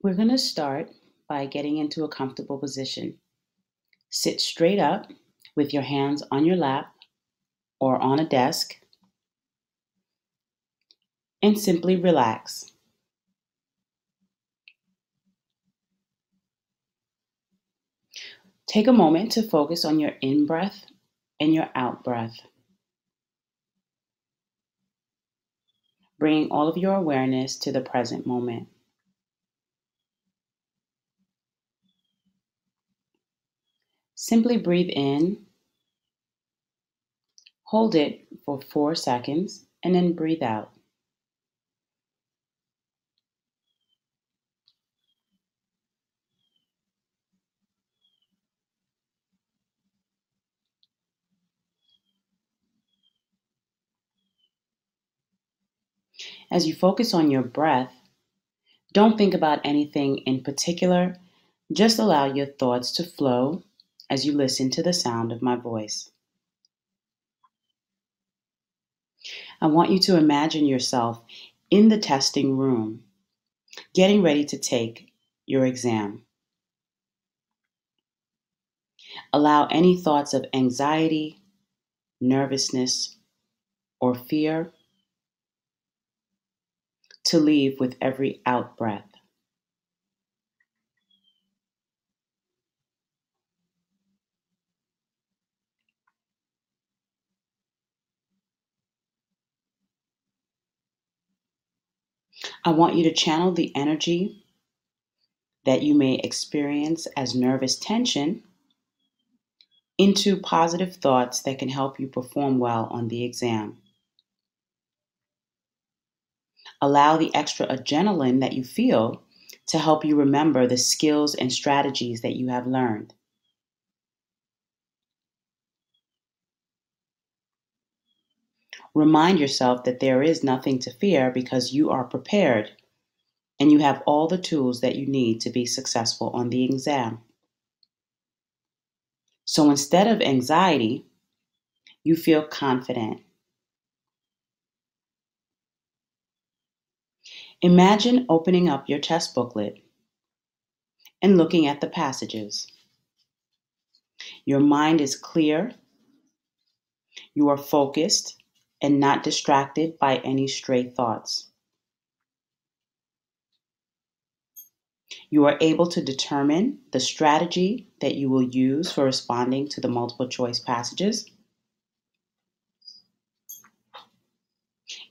We're going to start by getting into a comfortable position. Sit straight up with your hands on your lap or on a desk and simply relax. Take a moment to focus on your in breath and your out breath, bringing all of your awareness to the present moment. Simply breathe in, hold it for 4 seconds, and then breathe out. As you focus on your breath, don't think about anything in particular. Just allow your thoughts to flow as you listen to the sound of my voice. I want you to imagine yourself in the testing room, getting ready to take your exam. Allow any thoughts of anxiety, nervousness, or fear to leave with every out breath. I want you to channel the energy that you may experience as nervous tension into positive thoughts that can help you perform well on the exam. Allow the extra adrenaline that you feel to help you remember the skills and strategies that you have learned. Remind yourself that there is nothing to fear because you are prepared and you have all the tools that you need to be successful on the exam. So instead of anxiety, you feel confident. Imagine opening up your test booklet and looking at the passages. Your mind is clear, you are focused, and not distracted by any stray thoughts. You are able to determine the strategy that you will use for responding to the multiple choice passages.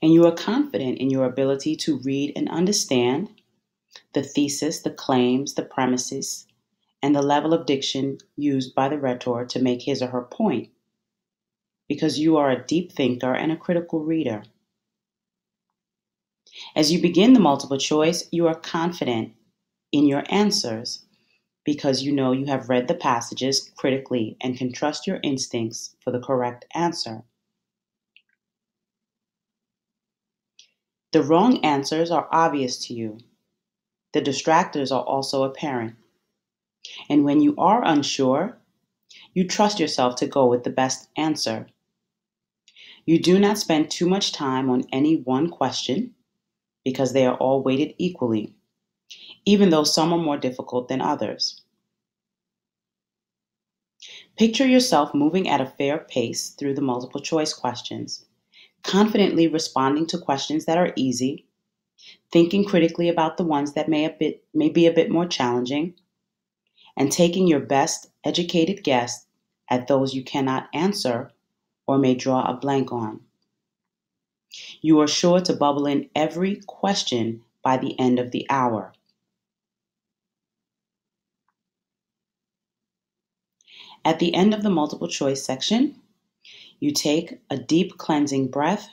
And you are confident in your ability to read and understand the thesis, the claims, the premises, and the level of diction used by the rhetor to make his or her point, because you are a deep thinker and a critical reader. As you begin the multiple choice, you are confident in your answers because you know you have read the passages critically and can trust your instincts for the correct answer. The wrong answers are obvious to you. The distractors are also apparent. And when you are unsure, you trust yourself to go with the best answer. You do not spend too much time on any one question because they are all weighted equally, even though some are more difficult than others. Picture yourself moving at a fair pace through the multiple choice questions, confidently responding to questions that are easy, thinking critically about the ones that may be a bit more challenging, and taking your best educated guess at those you cannot answer or may draw a blank on. You are sure to bubble in every question by the end of the hour. At the end of the multiple choice section, you take a deep cleansing breath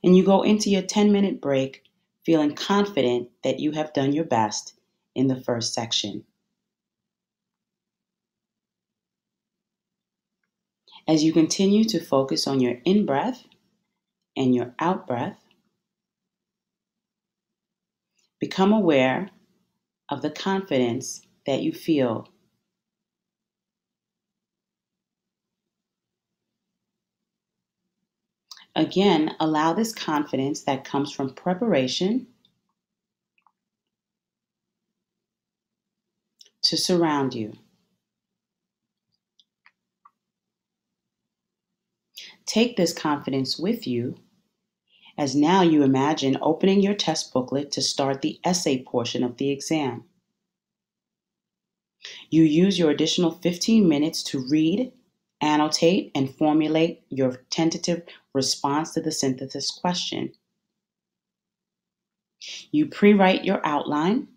and you go into your 10-minute break feeling confident that you have done your best in the first section. As you continue to focus on your in breath and your out breath, become aware of the confidence that you feel. Again, allow this confidence that comes from preparation to surround you. Take this confidence with you as now you imagine opening your test booklet to start the essay portion of the exam. You use your additional 15 minutes to read, annotate, and formulate your tentative response to the synthesis question. You pre-write your outline,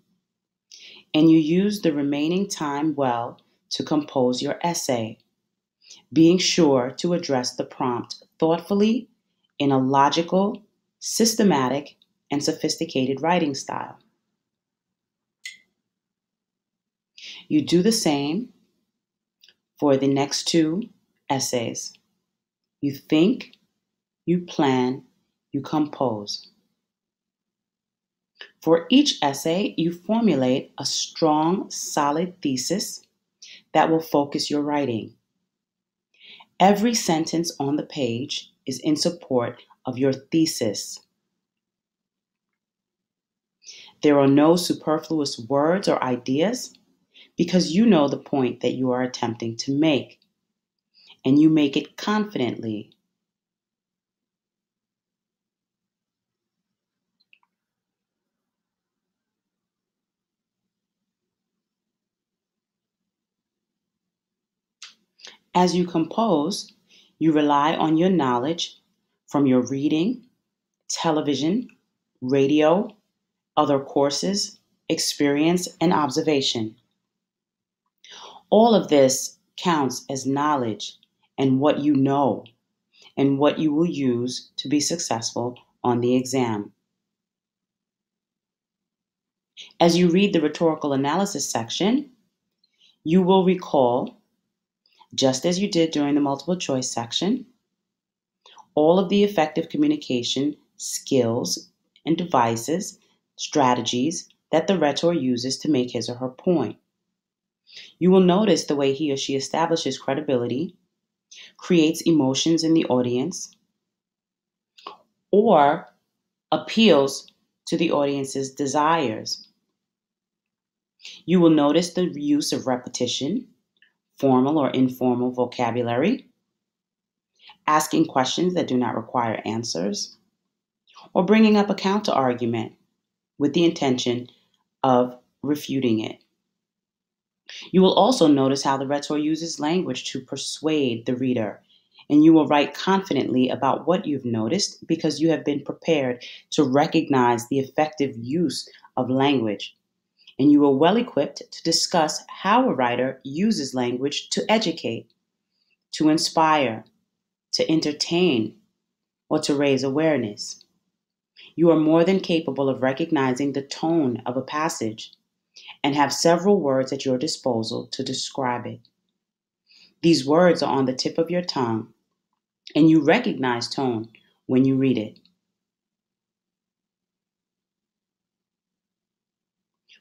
and you use the remaining time well to compose your essay, being sure to address the prompt thoughtfully in a logical, systematic, and sophisticated writing style. You do the same for the next two essays. You think, you plan, you compose. For each essay, you formulate a strong, solid thesis that will focus your writing. Every sentence on the page is in support of your thesis. There are no superfluous words or ideas because you know the point that you are attempting to make, and you make it confidently. As you compose, you rely on your knowledge from your reading, television, radio, other courses, experience, and observation. All of this counts as knowledge and what you know and what you will use to be successful on the exam. As you read the rhetorical analysis section, you will recall, just as you did during the multiple choice section, all of the effective communication skills and devices, strategies that the rhetor uses to make his or her point. You will notice the way he or she establishes credibility, creates emotions in the audience, or appeals to the audience's desires. You will notice the use of repetition, formal or informal vocabulary, asking questions that do not require answers, or bringing up a counter argument with the intention of refuting it. You will also notice how the rhetor uses language to persuade the reader, and you will write confidently about what you've noticed because you have been prepared to recognize the effective use of language, and you are well equipped to discuss how a writer uses language to educate, to inspire, to entertain, or to raise awareness. You are more than capable of recognizing the tone of a passage and have several words at your disposal to describe it. These words are on the tip of your tongue, and you recognize tone when you read it.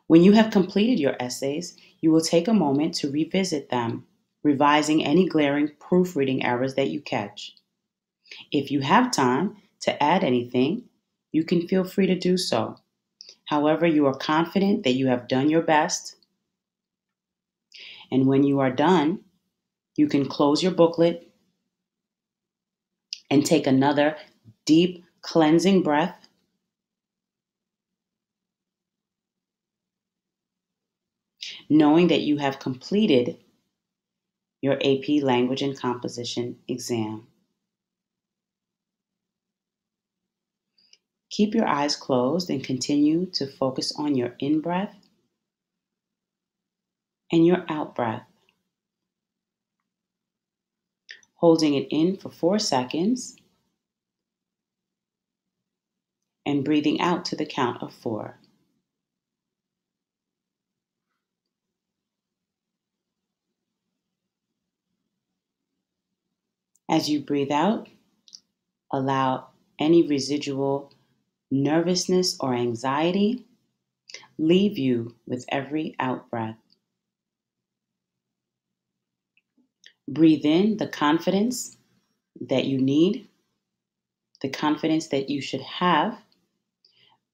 When you have completed your essays, you will take a moment to revisit them, revising any glaring proofreading errors that you catch. If you have time to add anything, you can feel free to do so. However, you are confident that you have done your best, and when you are done, you can close your booklet and take another deep, cleansing breath, knowing that you have completed your AP Language and Composition exam. Keep your eyes closed and continue to focus on your in-breath and your out-breath, holding it in for 4 seconds and breathing out to the count of 4. As you breathe out, allow any residual nervousness or anxiety leave you with every out-breath. Breathe in the confidence that you need, the confidence that you should have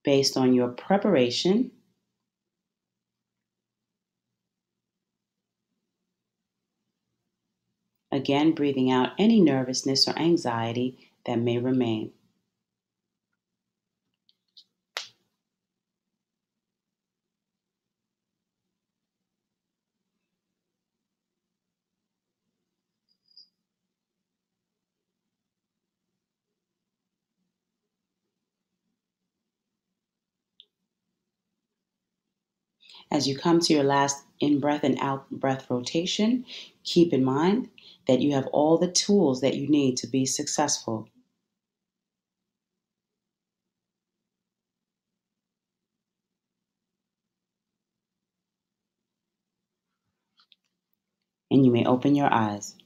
based on your preparation Again, breathing out any nervousness or anxiety that may remain. As you come to your last in breath and out breath rotation, keep in mind that you have all the tools that you need to be successful. And you may open your eyes.